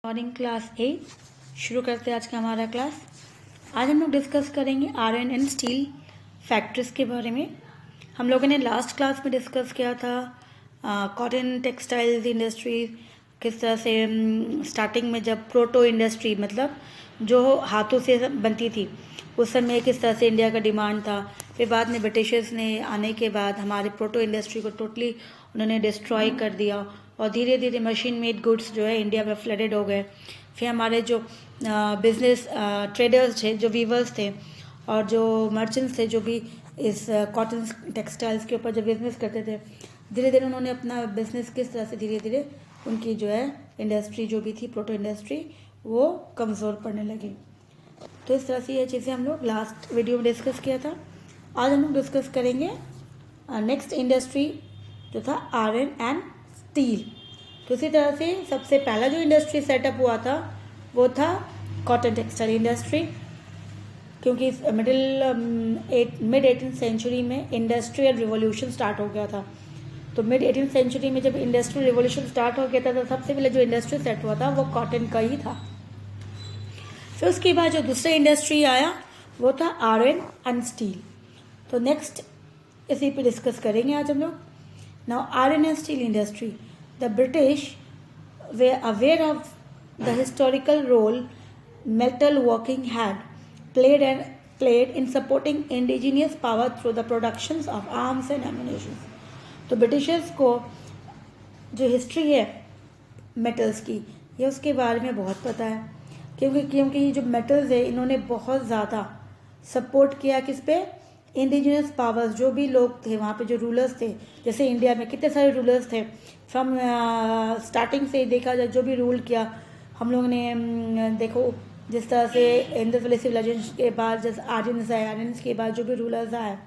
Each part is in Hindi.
मॉर्निंग क्लास 8 शुरू करते हैं आज का हमारा क्लास। आज हम लोग डिस्कस करेंगे आयरन एंड स्टील फैक्ट्रीज के बारे में। हम लोगों ने लास्ट क्लास में डिस्कस किया था कॉटन टेक्सटाइल्स इंडस्ट्री किस तरह से स्टार्टिंग में जब प्रोटो इंडस्ट्री मतलब जो हाथों से बनती थी उस समय किस तरह से इंडिया का डिमांड था। फिर बाद में ब्रिटिशर्स ने आने के बाद हमारे प्रोटो इंडस्ट्री को टोटली उन्होंने डिस्ट्रॉय कर दिया और धीरे धीरे मशीन मेड गुड्स जो है इंडिया में फ्लडेड हो गए। फिर हमारे जो बिजनेस ट्रेडर्स थे, जो वीवर्स थे और जो मर्चेंट्स थे, जो भी इस कॉटन टेक्सटाइल्स के ऊपर जो बिजनेस करते थे, धीरे धीरे उन्होंने अपना बिजनेस किस तरह से धीरे धीरे उनकी जो है इंडस्ट्री जो भी थी प्रोटो इंडस्ट्री वो कमज़ोर पड़ने लगी। तो इस तरह से ये चीज़ें हम लोग लास्ट वीडियो में डिस्कस किया था। आज हम लोग डिस्कस करेंगे नेक्स्ट इंडस्ट्री जो था आयरन एंड स्टील। तो इसी तरह से सबसे पहला जो इंडस्ट्री सेटअप हुआ था वो था कॉटन टेक्सटाइल इंडस्ट्री, क्योंकि मिड 18th सेंचुरी में इंडस्ट्रियल रिवॉल्यूशन स्टार्ट हो गया था। तो मिड 18th सेंचुरी में जब इंडस्ट्रियल रिवॉल्यूशन स्टार्ट हो गया था तो सबसे पहले जो इंडस्ट्री सेट हुआ था वो कॉटन का ही था। फिर उसके बाद जो दूसरा इंडस्ट्री आया वो था आयरन एंड स्टील। तो नेक्स्ट इसी पे डिस्कस करेंगे आज हम लोग। Now, iron and steel industry. The British were aware of the historical role metal working had played in supporting indigenous power through the productions of arms and ammunition. तो ब्रिटिशर्स को जो हिस्ट्री है मेटल्स की ये उसके बारे में बहुत पता है, क्योंकि ये जो मेटल्स है इन्होंने बहुत ज़्यादा सपोर्ट किया किस पे, इंडिजिनस पावर्स। जो भी लोग थे वहाँ पे जो रूलर्स थे, जैसे इंडिया में कितने सारे रूलर्स थे फ्रॉम स्टार्टिंग से देखा जाए जो भी रूल किया हम लोगों ने देखो जिस तरह से इंडस वैली सिविलाइजेशन के बाद जैसे आर्यंस आए, आर्यंस के बाद जो भी रूलर्स आए,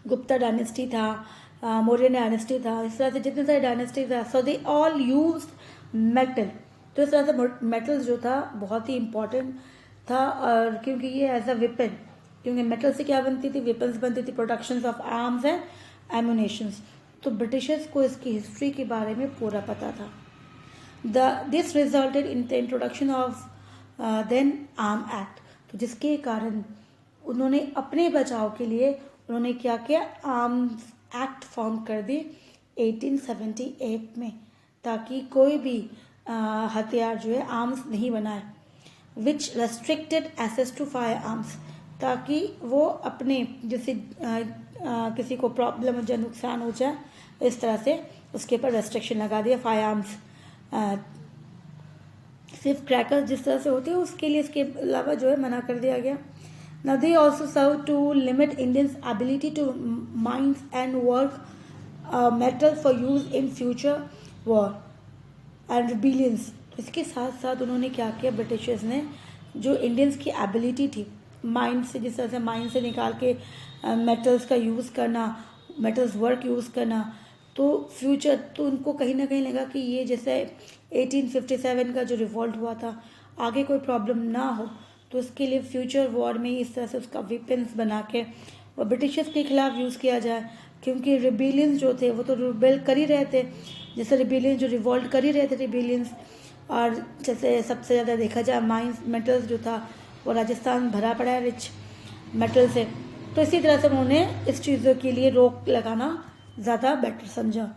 गुप्ता डायनेस्टी था, मौर्य डायनेस्टी था, इस तरह से जितने सारे डायनेस्टी था, सो दे ऑल यूज्ड मेटल। तो इस तरह से मेटल्स जो था बहुत ही इम्पोर्टेंट था, और क्योंकि ये एज अ वेपन, क्योंकि मेटल से क्या बनती थी, वेपन्स बनती थी, प्रोडक्शंस ऑफ आर्म्स एंड एमुनेशंस। तो ब्रिटिशर्स को इसकी हिस्ट्री के बारे में पूरा पता था। This resulted in the introduction of then arm act. तो जिसके कारण उन्होंने अपने बचाव के लिए उन्होंने क्या किया, आर्म्स एक्ट फॉर्म कर दी 1878 में, ताकि कोई भी हथियार जो है आर्म्स नहीं बनाए, which restricted access to firearms, ताकि वो अपने जैसे किसी को प्रॉब्लम हो जाए, नुकसान हो जाए, इस तरह से उसके ऊपर रेस्ट्रिक्शन लगा दिया। फायर आर्म्स सिर्फ क्रैकर्स जिस तरह से होते हैं उसके लिए, इसके अलावा जो है मना कर दिया गया। Now they also serve to limit Indians ability to mines and work metal for use in future war and rebellions. तो इसके साथ साथ उन्होंने क्या किया, ब्रिटिशर्स ने जो इंडियंस की एबिलिटी थी माइंड से, जिस तरह से माइंड से निकाल के मेटल्स का यूज़ करना, मेटल्स वर्क यूज़ करना, तो फ्यूचर तो उनको कहीं ना कहीं लगा कि ये जैसे 1857 का जो रिवॉल्ट हुआ था आगे कोई प्रॉब्लम ना हो, तो उसके लिए फ्यूचर वॉर में इस तरह से उसका वेपन्स बना के और ब्रिटिशर्स के खिलाफ यूज़ किया जाए। क्योंकि रिबेलियंस जो थे वो तो रिबेल कर ही रहे थे, जैसे रिबेलियंस जो रिवॉल्ट कर ही रहे थे रिबेलियंस, और जैसे सबसे ज़्यादा देखा जाए माइंस मेटल्स जो था वो राजस्थान भरा पड़ा है रिच मेटल से। तो इसी तरह से उन्होंने इस चीज़ों के लिए रोक लगाना ज़्यादा बेटर समझा।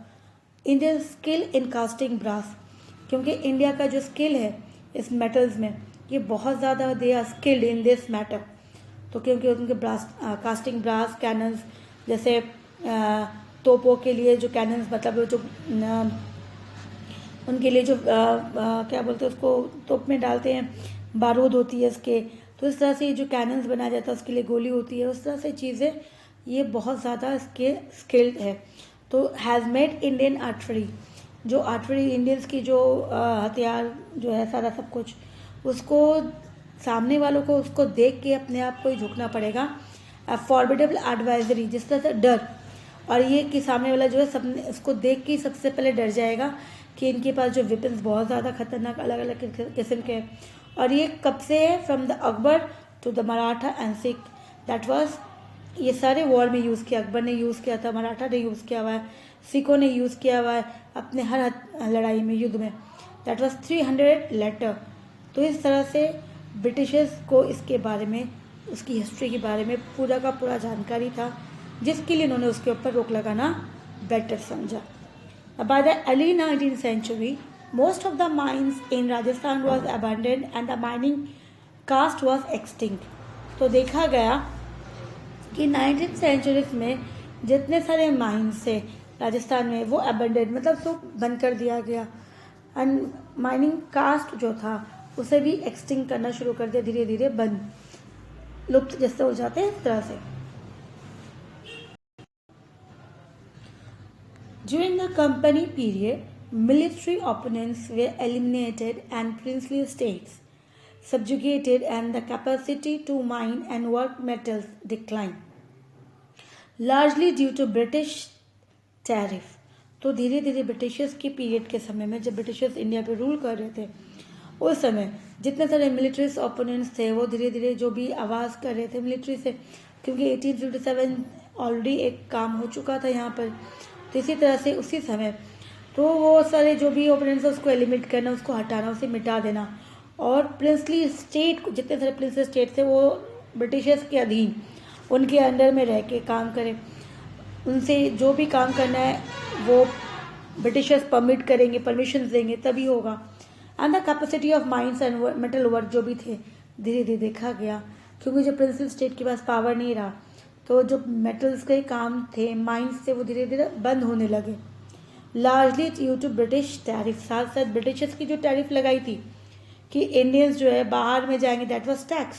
Indian skill in casting brass, क्योंकि इंडिया का जो स्किल है इस मेटल्स में ये बहुत ज़्यादा they are skilled in this matter. तो क्योंकि उनके ब्रास कास्टिंग ब्रास कैनन्स, जैसे तोपों के लिए जो कैनन्स मतलब जो उनके लिए जो क्या बोलते हैं उसको तोप में डालते हैं, बारूद होती है इसके, तो इस तरह से जो कैनन्स बनाया जाता है उसके लिए गोली होती है, उस तरह से चीज़ें ये बहुत ज़्यादा इसके स्किल्ड है। तो हैज़ मेड इंडियन आर्टरी, जो आर्टरी इंडियंस की जो हथियार जो है सारा सब कुछ, उसको सामने वालों को उसको देख के अपने आप को ही झुकना पड़ेगा। फॉर्मिडेबल एडवाइजरी, जिस तरह से डर, और ये कि सामने वाला जो है सब उसको देख के सबसे पहले डर जाएगा कि इनके पास जो वेपन्स बहुत ज़्यादा खतरनाक अलग अलग किस्म के हैं। और ये कब से है, from the Akbar to the Maratha and Sikh, that was, ये सारे वॉर में यूज़ किया, अकबर ने यूज़ किया था, मराठा ने यूज़ किया हुआ है, सिखों ने यूज़ किया हुआ है अपने हर लड़ाई में, युद्ध में। That was 300 later. तो इस तरह से ब्रिटिशर्स को इसके बारे में, उसकी हिस्ट्री के बारे में पूरा का पूरा जानकारी था, जिसके लिए उन्होंने उसके ऊपर रोक लगाना बेटर समझा। By the early 19th century, most of the mines in Rajasthan was abandoned and the mining caste was extinct। तो देखा गया कि 19th centuries में जितने सारे माइंस थे राजस्थान में वो अबेंडेड मतलब तो बंद कर दिया गया, एंड माइनिंग कास्ट जो था उसे भी एक्सटिंक्ट करना शुरू कर दिया, धीरे धीरे बंद, लुप्त जैसे हो जाते हैं इस तरह से। During the company period, military opponents were eliminated and princely states subjugated and the capacity to mine and work metals declined, largely due to British tariff। तो धीरे धीरे ब्रिटिशर्स की पीरियड के समय में, जब ब्रिटिशर्स इंडिया पे रूल कर रहे थे, उस समय जितने सारे मिलिट्री ओपोनेंट्स थे वो धीरे धीरे जो भी आवाज़ कर रहे थे मिलिट्री से, क्योंकि 1857 ऑलरेडी एक काम हो चुका था यहाँ पर। तो इसी तरह से उसी समय तो वो सारे जो भी ओपोनेंट्स उसको एलिमिनेट करना, उसको हटाना, उसे मिटा देना, और प्रिंसली स्टेट को, जितने सारे प्रिंसली स्टेट थे वो ब्रिटिशर्स के अधीन, उनके अंडर में रह के काम करें, उनसे जो भी काम करना है वो ब्रिटिशर्स परमिट करेंगे, परमिशन देंगे तभी होगा। And the capacity of mines and metal work जो भी थे धीरे धीरे देखा गया, क्योंकि जो प्रिंसिपल स्टेट के पास पावर नहीं रहा तो जो मेटल्स के काम थे, माइंस थे, वो धीरे धीरे बंद होने लगे, largely due to British tariff. साथ साथ ब्रिटिशर्स की जो टैरिफ लगाई थी कि इंडियंस जो है बाहर में जाएंगे, दैट वाज टैक्स,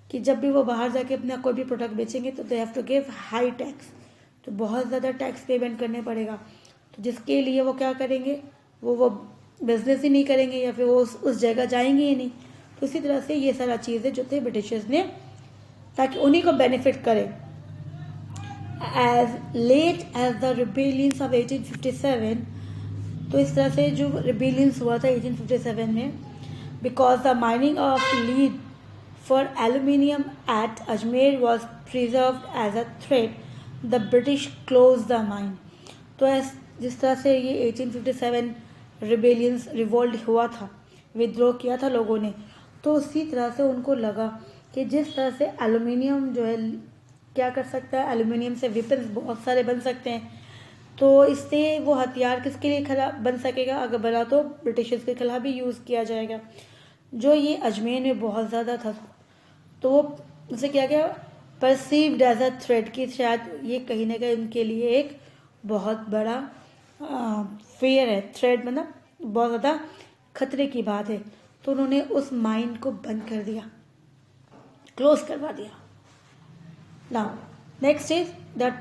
कि जब भी वो बाहर जाके अपना कोई भी प्रोडक्ट बेचेंगे तो they have to give high tax, तो बहुत ज़्यादा टैक्स पेमेंट करने पड़ेगा। तो जिसके लिए वो क्या करेंगे, वो बिजनेस ही नहीं करेंगे या फिर वो उस जगह जाएंगे ही नहीं। तो इसी तरह से ये सारा चीज़ें जो थे ब्रिटिशर्स ने, ताकि उन्हीं को बेनिफिट करे। As late as the rebellions of 1857, तो इस तरह से जो रिबेलियंस हुआ था 1857 में, because the mining of lead for aluminium at Ajmer was preserved as a threat, the British close the mine. तो जिस तरह से ये 1857 रिबेलियंस रिवोल्ट हुआ था, विद्रोह किया था लोगों ने, तो उसी तरह से उनको लगा कि जिस तरह से एल्यूमिनियम जो है क्या कर सकता है, एल्यूमिनियम से वेपन्स बहुत सारे बन सकते हैं, तो इससे वो हथियार किसके लिए खिलाफ बन सकेगा, अगर बना तो ब्रिटिशर्स के खिलाफ भी यूज़ किया जाएगा, जो ये अजमेर में बहुत ज़्यादा था। तो वो उसे क्या गया, परसीव्ड एज अ थ्रेट, कि शायद ये कहीं ना कहीं उनके लिए एक बहुत बड़ा फेयर है, थ्रेट मतलब बहुत ज़्यादा खतरे की बात है। तो उन्होंने उस माइन को बंद कर दिया, क्लोज करवा दिया। Now next is that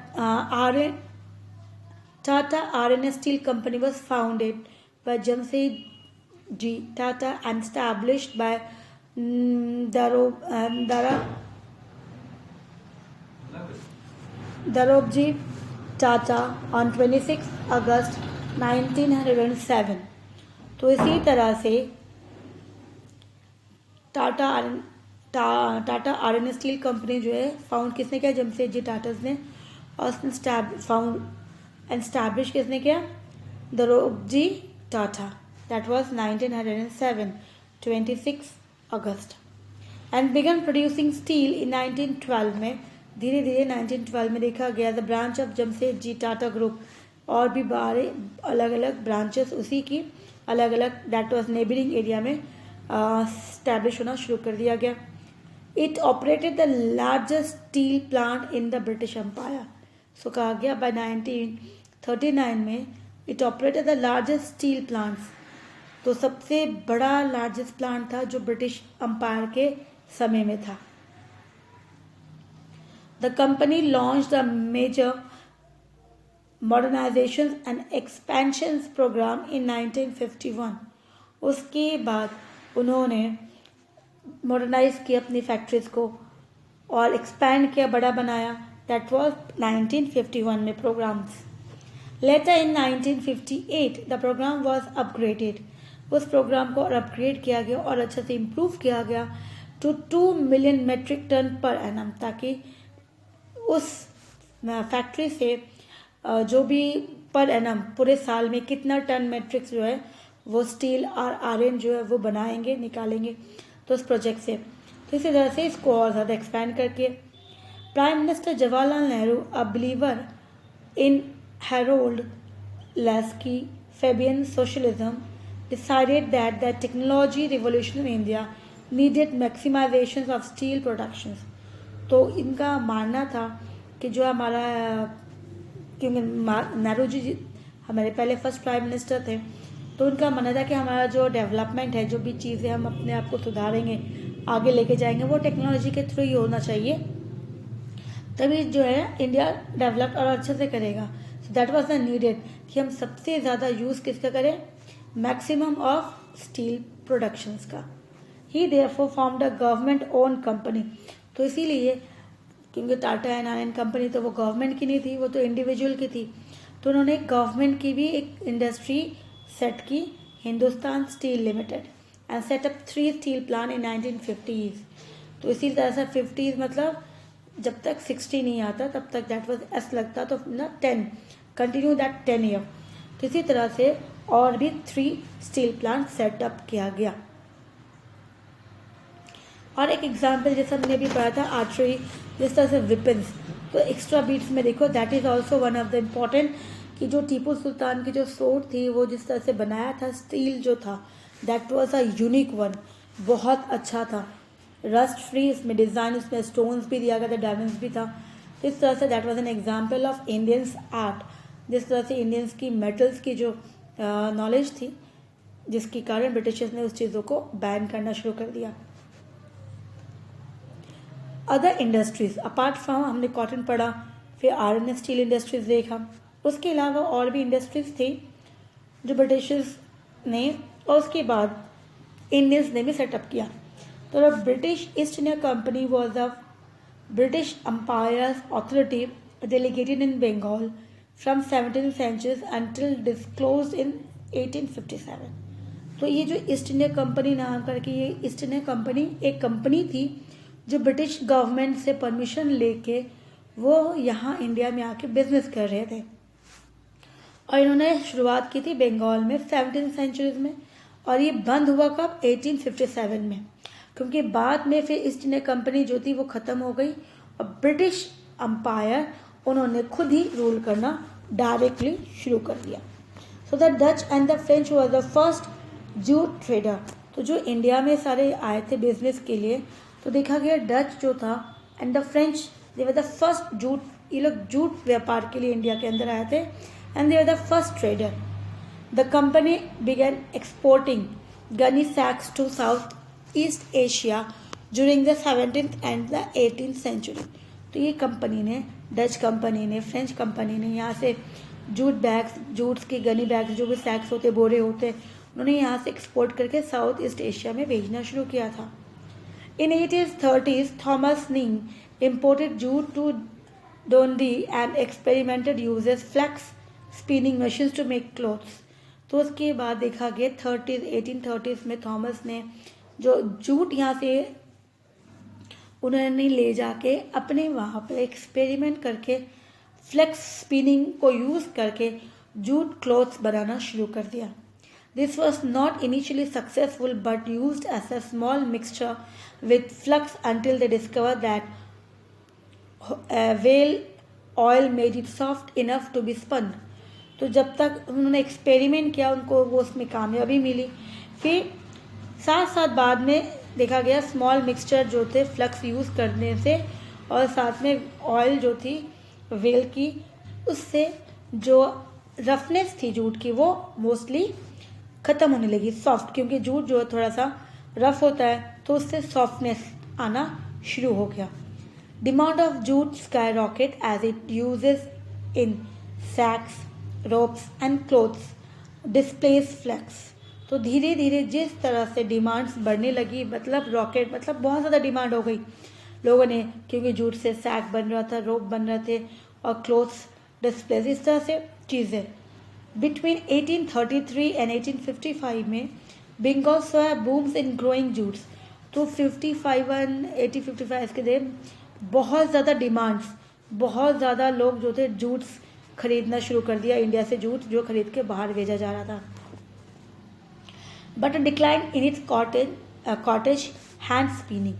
Tata R&S Steel Company was founded by Jamsetji Tata and established by Darobji Tata on 26 August 1907। तो इसी तरह से टाटा R&S स्टील कंपनी जो है फाउंड किसने किया, जमशेदजी टाटा ने, और फाउंड एंड स्टैब्लिश किसने किया, Dorabji Tata. That was 1907, 26 August. And began producing steel in 1912 में, धीरे धीरे 1912 में देखा गया the branch of Jamsetji Tata group, और भी बारह अलग अलग ब्रांचेस उसी की अलग अलग, दैट वाज नेबरिंग एरिया में स्टैब्लिश होना शुरू कर दिया गया। It operated the largest steel plant in the British empire. So कहा गया बाय 1939 में it operated the largest steel plants, तो सबसे बड़ा लार्जेस्ट प्लांट था जो ब्रिटिश एम्पायर के समय में था। The company launch the major modernisation and expansion programme in 1951। उसके बाद उन्होंने मॉडर्नाइज किया अपनी फैक्ट्रीज को और एक्सपैंड किया, बड़ा बनाया, दैट वाज 1951 में programmes. Later in 1958 the programme was upgraded, उस प्रोग्राम को और अपग्रेड किया गया और अच्छे से इम्प्रूव किया गया to 2 million metric ton per annum, ताकि उस फैक्ट्री से जो भी पर एनम पूरे साल में कितना टन मेट्रिक्स जो है वो स्टील और आयरन जो है वो बनाएंगे, निकालेंगे तो उस प्रोजेक्ट से। तो इसी तरह से इसको और ज़्यादा एक्सपैंड करके prime minister Jawaharlal Nehru, a believer in Harold Lasky Fabian socialism, decided that the technology revolution in India needed maximization of steel productions. तो इनका मानना था कि जो हमारा, क्योंकि नेहरू जी हमारे पहले फर्स्ट प्राइम मिनिस्टर थे, तो उनका मानना था कि हमारा जो डेवलपमेंट है, जो भी चीज़ें हम अपने आप को सुधारेंगे, आगे लेके जाएंगे, वो टेक्नोलॉजी के थ्रू ही होना चाहिए, तभी जो है इंडिया डेवलप और अच्छे से करेगा। So that was the needed कि हम सबसे ज़्यादा यूज़ किसका करें, मैक्सिमम ऑफ स्टील प्रोडक्शंस का। He therefore formed a government own company. तो इसीलिए, क्योंकि टाटा एंड आयरन कंपनी तो वो गवर्नमेंट की नहीं थी, वो तो इंडिविजुअल की थी, तो उन्होंने गवर्नमेंट की भी एक इंडस्ट्री सेट की, Hindustan steel limited, and set up 3 steel plant in 1950s। तो इसी तरह से 50s मतलब जब तक 60 नहीं आता तब तक दैट वाज एस लगता, तो ना 10 कंटिन्यू दैट 10 ईयर। तो इसी तरह से और भी 3 स्टील प्लांट सेटअप किया गया। और एक एग्जाम्पल जैसे हमने अभी पढ़ा था आर्चरी, जिस तरह से विपन्स, तो एक्स्ट्रा बीट्स में देखो that is also one of the important, कि जो टीपू सुल्तान की जो सोर्ड थी वो जिस तरह से बनाया था, स्टील जो था that was a unique one, बहुत अच्छा था, रस्ट फ्री, इसमें डिज़ाइन, उसमें स्टोन्स भी दिया गया था, डायमंड्स भी था। तो इस तरह say that was an example of Indians art, जिस तरह से इंडियंस की मेटल्स की जो नॉलेज थी, जिसके कारण ब्रिटिशर्स ने उस चीज़ों को बैन करना शुरू कर दिया। अदर इंडस्ट्रीज अपार्ट फ्रॉम, हमने कॉटन पढ़ा, फिर आयरन एंड स्टील इंडस्ट्रीज देखा, उसके अलावा और भी इंडस्ट्रीज थी जो ब्रिटिशर्स ने और उसके बाद इंडियंस ने भी सेटअप किया। तो British east India company was the British umpires authority delegated in Bengal from 17th century until disclosed in 1857। तो ये जो ईस्ट इंडिया कंपनी नाम करके, ये ईस्ट इंडिया कंपनी एक कंपनी थी जो ब्रिटिश गवर्नमेंट से परमिशन लेके वो यहाँ इंडिया में आके बिजनेस कर रहे थे, और इन्होंने शुरुआत की थी बंगाल में 17th सेंचुरी में, और ये बंद हुआ कब, 1857 में, क्योंकि बाद में फिर ईस्ट इंडिया कंपनी जो थी वो ख़त्म हो गई और ब्रिटिश अम्पायर उन्होंने खुद ही रूल करना डायरेक्टली शुरू कर दिया। So the Dutch and the French were the first jute trader. तो जो इंडिया में सारे आए थे बिजनेस के लिए, तो देखा गया डच जो था and the French, they were the first jute, ये लोग जूट व्यापार के लिए इंडिया के अंदर आए थे, and they were the first trader. The company began exporting gunny sacks to south east Asia during the 17th and the 18th century. तो ये कंपनी ने, डच कंपनी ने, फ्रेंच कंपनी ने यहाँ से जूट बैग्स, जूट्स के गनी बैग्स, जो भी सैक्स होते, बोरे होते, उन्होंने यहाँ से एक्सपोर्ट करके साउथ ईस्ट एशिया में भेजना शुरू किया था। इन 1830s थॉमस नींग imported jute to Dundee and experimented uses flax spinning machines to make cloths. तो उसके बाद देखा गया 1830s में थॉमस ने जो जूट यहाँ से उन्होंने ले जाके अपने वहाँ पर एक्सपेरिमेंट करके फ्लेक्स स्पिनिंग को यूज़ करके जूट क्लॉथ्स बनाना शुरू कर दिया। This was not initially successful but used as a small mixture with flax until they discover that whale oil made it soft enough to be spun. तो जब तक उन्होंने एक्सपेरिमेंट किया उनको वो उसमें कामयाबी मिली। फिर साथ साथ बाद में देखा गया स्मॉल मिक्सचर जो थे फ्लक्स यूज़ करने से, और साथ में ऑयल जो थी वेल की, उससे जो रफनेस थी जूट की वो मोस्टली ख़त्म होने लगी, सॉफ्ट, क्योंकि जूट जो थोड़ा सा रफ होता है तो उससे सॉफ्टनेस आना शुरू हो गया। Demand of jute skyrocket as it uses in sacks, ropes and cloths displace flax. तो धीरे धीरे जिस तरह से डिमांड्स बढ़ने लगी, मतलब रॉकेट, मतलब बहुत ज़्यादा डिमांड हो गई लोगों ने, क्योंकि जूट से सैक बन रहा था, रोप बन रहे थे और क्लोथ्स डिस्प्लेस, इस तरह से चीज़ें। बिटवीन 1833 एंड 1855 में Bengal saw booms in growing jutes. तो 1855 के दिन बहुत ज़्यादा डिमांड्स, बहुत ज़्यादा लोग जो थे जूट्स खरीदना शुरू कर दिया, इंडिया से जूट जो खरीद के बाहर भेजा जा रहा था। But a decline in its cottage hand spinning.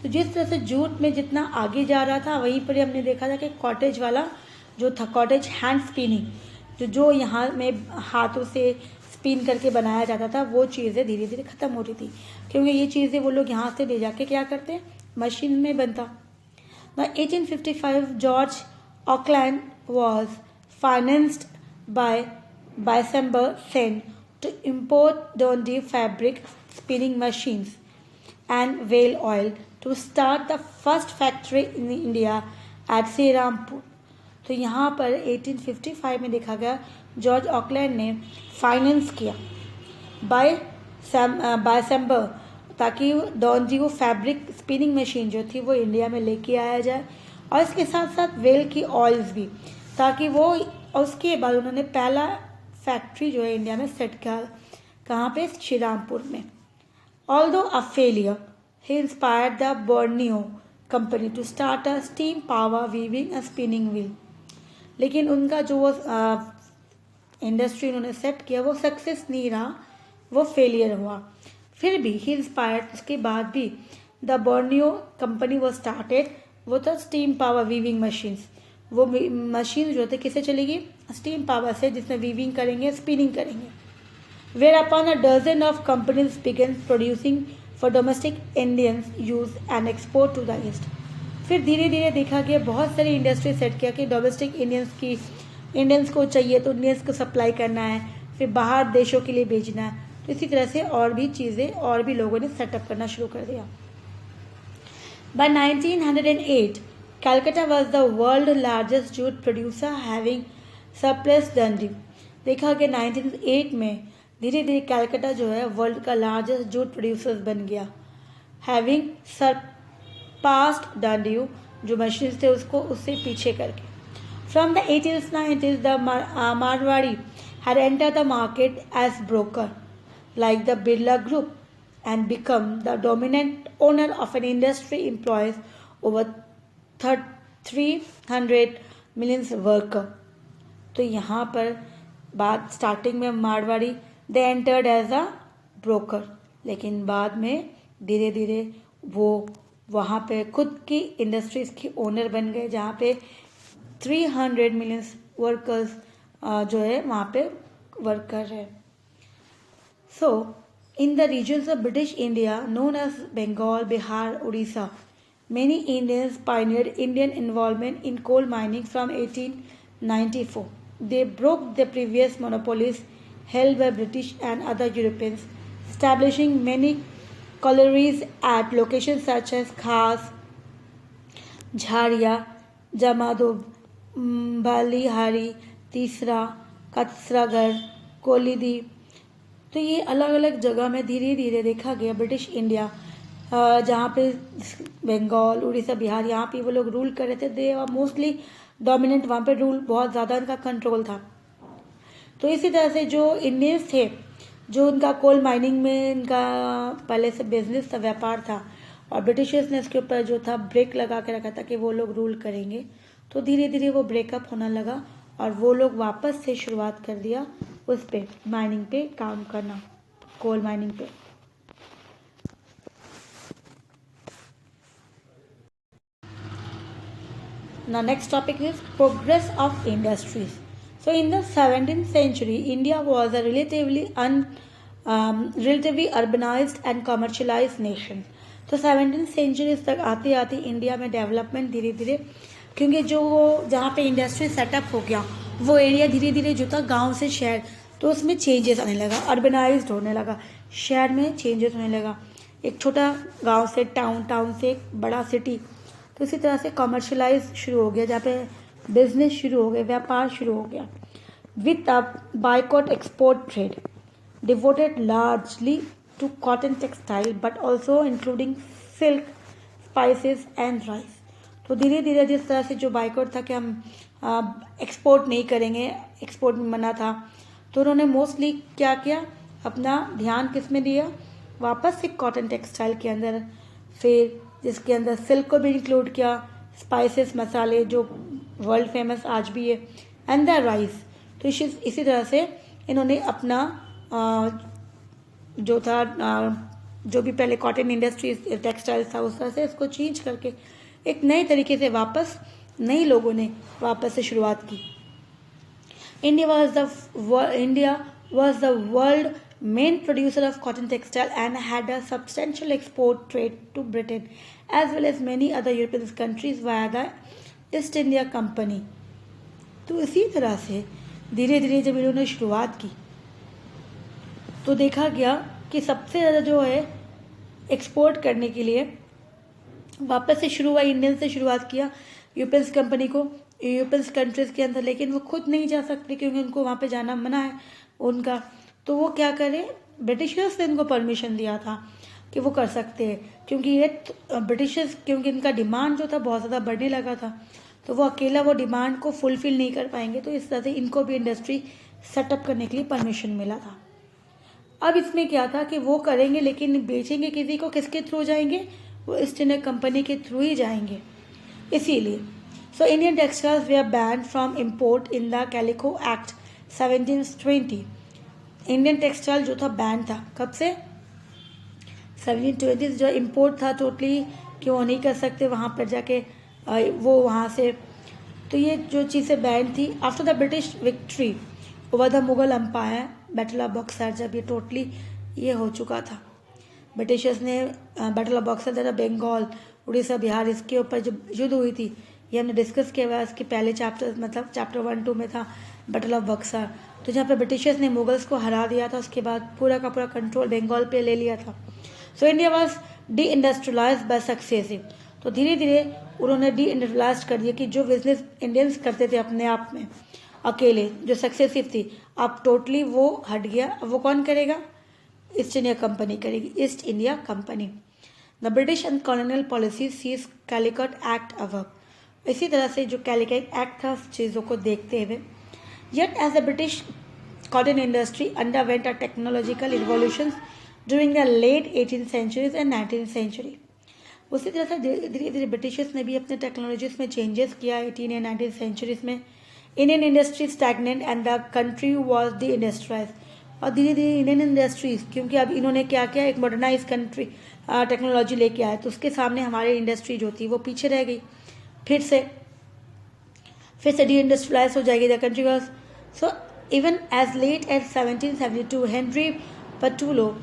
तो जिस तरह से जूट में जितना आगे जा रहा था वहीं पर हमने देखा था कि कॉटेज वाला जो था, कॉटेज हैंड स्पिनिंग, जो यहाँ में हाथों से स्पिन करके बनाया जाता था, वो चीज़ें धीरे धीरे ख़त्म हो रही थी, क्योंकि ये चीज़ें वो लोग यहाँ से ले जाके क्या करते, मशीन में बनता। By 1855, George Auckland was financed by December Sen to import Dundee fabric spinning machines and whale oil to start the first factory in India at Srirampur. तो यहाँ पर 1855 में देखा गया जॉर्ज ऑकलैंड ने फाइनेंस किया बाय दिसंबर, ताकि डॉन्जी वो फैब्रिक स्पिनिंग मशीन जो थी वो इंडिया में लेके आया जाए, और इसके साथ साथ वेल की ऑयल्स भी, ताकि वो, और उसके बाद उन्होंने पहला फैक्ट्री जो है इंडिया में सेट किया, कहाँ पे, श्रीरामपुर में। Although a failure, he inspired the Borneo company to start a steam power weaving a spinning wheel. लेकिन उनका जो वो इंडस्ट्री उन्होंने सेट किया वो सक्सेस नहीं रहा, वो फेलियर हुआ। फिर भी ही इंस्पायर्ड, उसके बाद भी द बोर्नियो कंपनी वो स्टार्टेड, वो था स्टीम पावर वीविंग मशीन्स। वो मशीन जो थे किससे चलेगी, स्टीम पावर से, जिसमें वीविंग करेंगे, स्पिनिंग करेंगे। Whereupon a dozen of companies began producing for domestic Indians use and export to the east. फिर धीरे धीरे देखा गया, बहुत सारी इंडस्ट्री सेट किया कि डोमेस्टिक इंडियंस को चाहिए तो इंडियंस को सप्लाई करना है, फिर बाहर देशों के लिए भेजना है। तो इसी तरह से और भी चीज़ें, और भी लोगों ने सेटअप करना शुरू कर दिया। By 1908, Calcutta was the world's largest jute producer, having surpassed Dundee. देखा कि 1908 में धीरे धीरे कैलकाटा जो है वर्ल्ड का लार्जेस्ट जूट प्रोड्यूसर्स बन गया, हैविंग सरपास्ड डंडी, जो मशीन थे उसको उससे पीछे करके। From the 1890s, the Marwari had entered the market as broker, like the Birla Group, and become the dominant owner of an industry employs over 300 million worker. तो यहाँ पर बात स्टार्टिंग में Marwari they entered as a broker, लेकिन बाद में धीरे धीरे वो वहाँ पे खुद की इंडस्ट्रीज की ओनर बन गए, जहाँ पे 300 मिलियन वर्कर्स जो है वहाँ पे वर्क कर रहे हैं। So in the regions of British India known as Bengal, Bihar, Orissa, many Indians pioneered Indian involvement in coal mining from 1894. They broke the previous monopolies held by British and other Europeans, establishing many collieries at locations such as Khas, Jharia, Jamadub, Balihari, तीसरा, कत्सरागढ़, कोलिदी। तो ये अलग अलग जगह में धीरे धीरे देखा गया ब्रिटिश इंडिया, जहाँ पे बंगाल, उड़ीसा, बिहार, यहाँ पे वो लोग रूल कर रहे थे। दे आर मोस्टली डोमिनेंट, वहाँ पे रूल बहुत ज़्यादा इनका कंट्रोल था। तो इसी तरह से जो इंडियंस थे, जो उनका कोल माइनिंग में इनका पहले से बिजनेस था, व्यापार था, और ब्रिटिशर्स ने इसके ऊपर जो था ब्रेक लगा के रखा था कि वो लोग रूल करेंगे। तो धीरे धीरे वो ब्रेकअप होने लगा और वो लोग वापस से शुरुआत कर दिया उस पे, माइनिंग पे काम करना, कोल माइनिंग पे। Now next topic is progress of industries. So in the 17th century, India was a relatively urbanized and commercialized nation. तो 17th century तक आते आते इंडिया में डेवलपमेंट धीरे धीरे, क्योंकि जो जहाँ पे इंडस्ट्री सेटअप हो गया वो एरिया धीरे धीरे जो था गांव से शहर, तो उसमें चेंजेस आने लगा, अर्बनाइज्ड होने लगा, शहर में चेंजेस होने लगा, एक छोटा गांव से टाउन, टाउन से एक बड़ा सिटी। तो इसी तरह से कमर्शलाइज शुरू हो गया, जहाँ पे बिजनेस शुरू हो गया, व्यापार शुरू हो गया। With a boycott export trade devoted largely to cotton textile but also including silk, spices and rice. तो धीरे धीरे जिस तरह से जो बाइकॉट था कि हम एक्सपोर्ट नहीं करेंगे, एक्सपोर्ट में मना था, तो उन्होंने मोस्टली क्या किया, अपना ध्यान किस में दिया, वापस से कॉटन टेक्सटाइल के अंदर, फिर जिसके अंदर सिल्क को भी इंक्लूड किया, स्पाइसेस, मसाले जो वर्ल्ड फेमस आज भी है, एंड द राइस। तो इसी तरह से इन्होंने अपना जो था जो भी पहले कॉटन इंडस्ट्री टेक्सटाइल्स था उस तरह से इसको चेंज करके एक नए तरीके से वापस नए लोगों ने वापस से शुरुआत की। India was the world main producer of cotton textile and had a substantial export trade to Britain as well as many other European countries via the East India Company। तो इसी तरह से धीरे धीरे जब इन्होंने शुरुआत की तो देखा गया कि सबसे ज़्यादा जो है एक्सपोर्ट करने के लिए वापस से शुरू हुआ, इंडियन से शुरुआत किया यूरोपियंस कंपनी को यूरोपियंस कंट्रीज़ के अंदर, लेकिन वो खुद नहीं जा सकते क्योंकि उनको वहाँ पे जाना मना है उनका। तो वो क्या करें, ब्रिटिशर्स ने इनको परमिशन दिया था कि वो कर सकते हैं, क्योंकि ये ब्रिटिशर्स क्योंकि इनका डिमांड जो था बहुत ज़्यादा बढ़ने लगा था, तो वो अकेला वो डिमांड को फुलफिल नहीं कर पाएंगे, तो इस तरह से इनको भी इंडस्ट्री सेटअप करने के लिए परमिशन मिला था। अब इसमें क्या था कि वो करेंगे लेकिन बेचेंगे किसी को, किसके थ्रू जाएंगे, वो ईस्ट इंडिया कंपनी के थ्रू ही जाएंगे। इसीलिए so Indian textiles they are ban from import in the calico act 1720। Indian textile जो था बैन था, कब से, 1720 जो इम्पोर्ट था टोटली कि वो नहीं कर सकते वहाँ पर जाके वो वहाँ से, तो ये जो चीज़ें बैन थी। After the British victory over the Mughal empire battle of Buxar, जब ये टोटली ये हो चुका था, ब्रिटिशर्स ने बैटल ऑफ बक्सर तथा बंगाल उड़ीसा बिहार इसके ऊपर जो युद्ध हुई थी, ये हमने डिस्कस किया हुआ। इसके पहले चैप्टर मतलब चैप्टर 1-2 में था बैटल ऑफ बक्सर, तो जहाँ पे ब्रिटिशर्स ने मुगल्स को हरा दिया था, उसके बाद पूरा का पूरा कंट्रोल बंगाल पे ले लिया था। So India was deindustrialise by successive, तो धीरे धीरे उन्होंने डी इंडस्ट्रियलाइज कर दिया कि जो बिजनेस इंडियंस करते थे अपने आप में अकेले, जो सक्सेसिव थी, अब टोटली वो हट गया। अब वो कौन करेगा, ईस्ट इंडिया कंपनी करेगी, east India company. The British and colonial policy seize Calicut act above, इसी तरह से जो कैलिकट एक्ट था चीज़ों को देखते हुए, yet as the British cotton industry underwent a technological revolutions during the late 18th centuries and 19th century। उसी तरह से धीरे धीरे ब्रिटिशर्स ने भी अपने टेक्नोलॉजीज में चेंजेस किया 18 एंड 19th centuries में। Indian industry stagnant and the country was deindustrialised, और धीरे धीरे इंडियन इंडस्ट्रीज, क्योंकि अब इन्होंने क्या किया, एक मॉडर्नाइज कंट्री टेक्नोलॉजी लेके आए, तो उसके सामने हमारे इंडस्ट्री जो थी वो पीछे रह गई। फिर से डी इंडस्ट्रियलाइज हो जाएगी the country was. So even as late as 1772 Henry Pattullo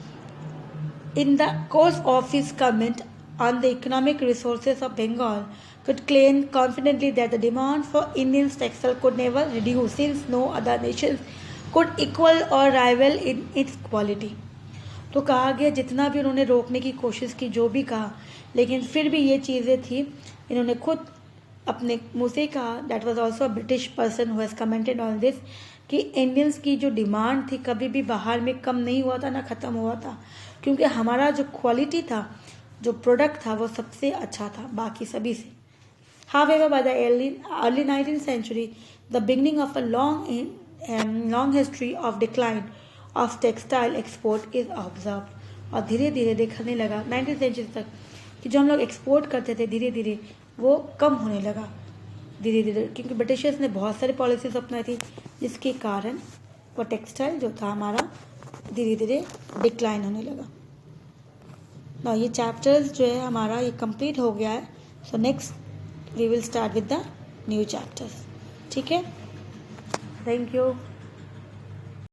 in the course of his comment on the economic resources of Bengal could claim confidently that the demand for Indian textile could never reduce since no other nations could equal or rival in its quality। तो कहा गया, जितना भी उन्होंने रोकने की कोशिश की, जो भी कहा, लेकिन फिर भी ये चीज़ें थी, इन्होंने खुद अपने मुँह से कहा, that was also a British person who has commented on this, कि इंडियंस की जो डिमांड थी कभी भी बाहर में कम नहीं हुआ था ना ख़त्म हुआ था, क्योंकि हमारा जो क्वालिटी था, जो प्रोडक्ट था, वो सबसे अच्छा था बाकी सभी से। However, by the early 19th century, the beginning of a long history of decline of textile export is observed। और धीरे धीरे देखने लगा 19th century तक कि जो हम लोग एक्सपोर्ट करते थे धीरे धीरे वो कम होने लगा धीरे धीरे, क्योंकि ब्रिटिशर्स ने बहुत सारी पॉलिसीज अपनाई थी, जिसके कारण वो टेक्सटाइल जो था हमारा धीरे धीरे डिक्लाइन होने लगा। ना ये चैप्टर्स जो है हमारा ये कंप्लीट हो गया है। So next we will start with the new chapters. ठीक है, थैंक यू।